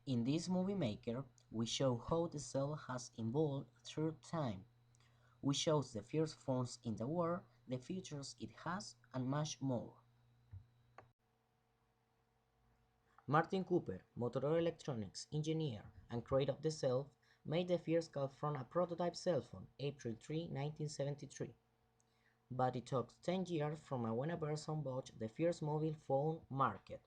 In this movie maker, we show how the cell has evolved through time. We show the first phones in the world, the features it has, and much more. Martin Cooper, Motorola Electronics engineer and creator of the cell, made the first call from a prototype cell phone, April 3, 1973. But it took 10 years from when a person bought the first mobile phone market.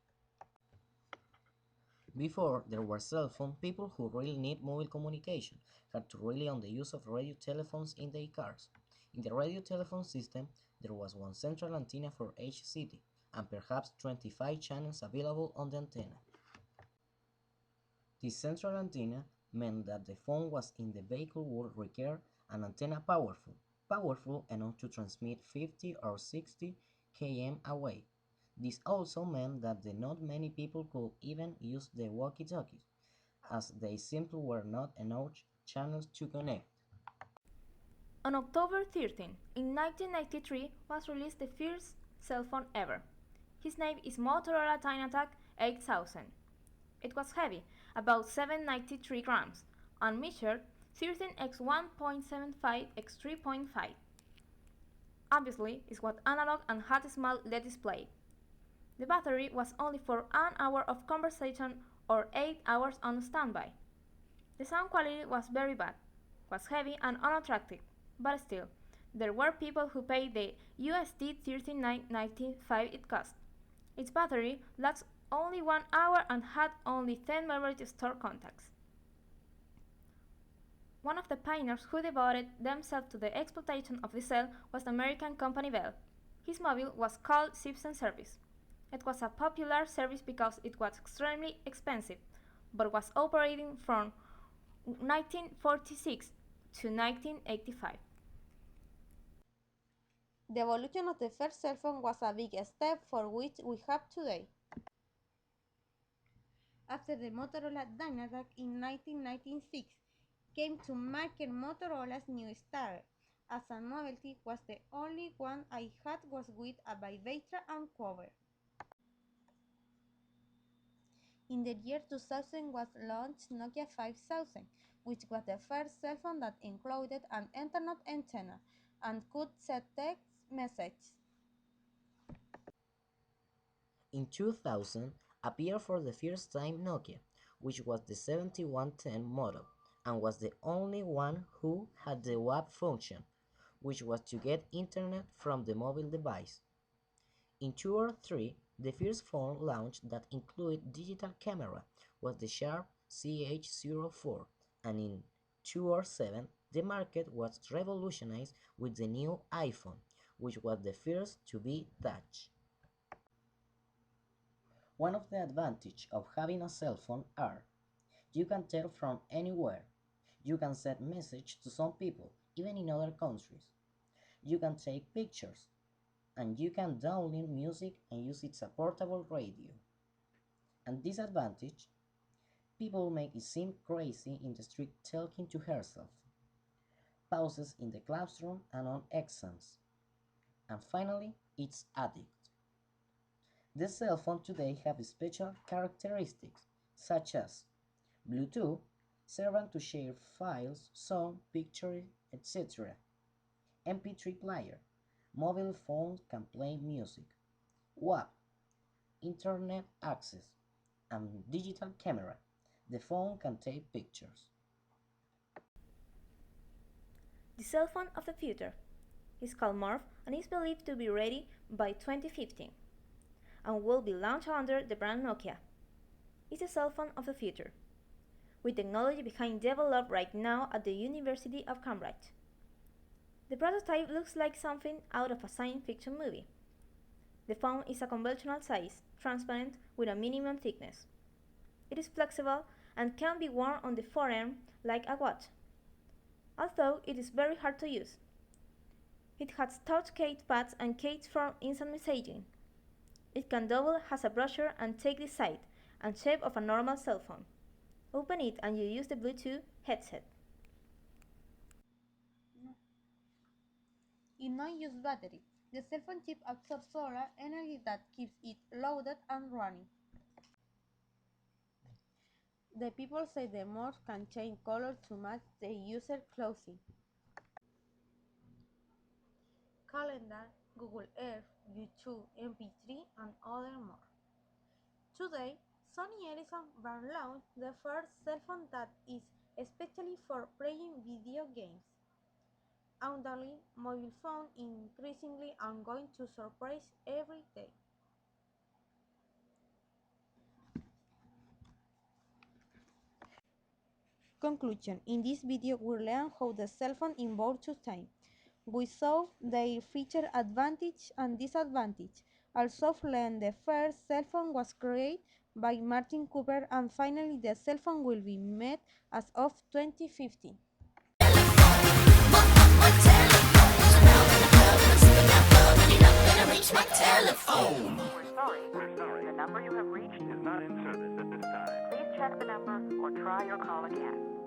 Before there were cell phones, people who really need mobile communication had to rely on the use of radio telephones in their cars. In the radio telephone system, there was one central antenna for each city, and perhaps 25 channels available on the antenna. This central antenna meant that the phone was in the vehicle would require an antenna powerful enough to transmit 50 or 60 km away. This also meant that not many people could even use the walkie-talkies, as they simply were not enough channels to connect. On October 13, in 1993 was released the first cell phone ever. His name is Motorola TinyTac 8000. It was heavy, about 793 grams, and measured 13 x 1.75 x 3.5. Obviously, it was analog and had a small LED display. The battery was only for an hour of conversation or 8 hours on standby. The sound quality was very bad, was heavy and unattractive, but still, there were people who paid the USD 39.95 it cost. Its battery lasts only 1 hour and had only 10 memory to store contacts. One of the pioneers who devoted themselves to the exploitation of the cell was the American company Bell. His mobile was called Simpson Service. It was a popular service because it was extremely expensive, but was operating from 1946 to 1985. The evolution of the first cell phone was a big step for which we have today. After the Motorola Dynatac in 1996 came to market, Motorola's new Star. As a novelty, was the only one I had was with a vibrator and cover. In the year 2000 was launched Nokia 5000, which was the first cell phone that included an internet antenna and could send text messages. In 2000 appeared for the first time Nokia, which was the 7110 model, and was the only one who had the WAP function, which was to get internet from the mobile device. In 2003, the first phone launched that included digital camera was the Sharp CH04, and in 2007, the market was revolutionized with the new iPhone, which was the first to be touch. One of the advantages of having a cell phone are you can tell from anywhere. You can send messages to some people, even in other countries. You can take pictures, and you can download music and use it as a portable radio. And disadvantage, people make it seem crazy in the street talking to herself, pauses in the classroom and on exams. And finally, it's addict. The cell phone today have special characteristics, such as Bluetooth, servant to share files, song, pictures, etc. MP3 player, mobile phone can play music. WAP, internet access, and digital camera. The phone can take pictures. The cell phone of the future is called Morph and is believed to be ready by 2015 and will be launched under the brand Nokia. It's the cell phone of the future, with technology being developed right now at the University of Cambridge. The prototype looks like something out of a science fiction movie. The phone is a conventional size, transparent, with a minimum thickness. It is flexible and can be worn on the forearm like a watch, although it is very hard to use. It has touchpad pads and keys for instant messaging. It can double as a brochure and take the size and shape of a normal cell phone. Open it and you use the Bluetooth headset. In non-use battery, the cell phone chip absorbs solar energy that keeps it loaded and running. The people say the morph can change color to match the user clothing. Calendar, Google Earth, YouTube, MP3, and other more. Today, Sony Ericsson will launch the first cell phone that is especially for playing video games. Undoubtedly, mobile phone increasingly are going to surprise every day. Conclusion. In this video, we learn how the cell phone evolved to time. We saw their feature advantage and disadvantage. Also learned the first cell phone was created by Martin Cooper, and finally the cell phone will be made as of 2015. We're sorry, the number you have reached is not in service at this time. Please check the number or try your call again.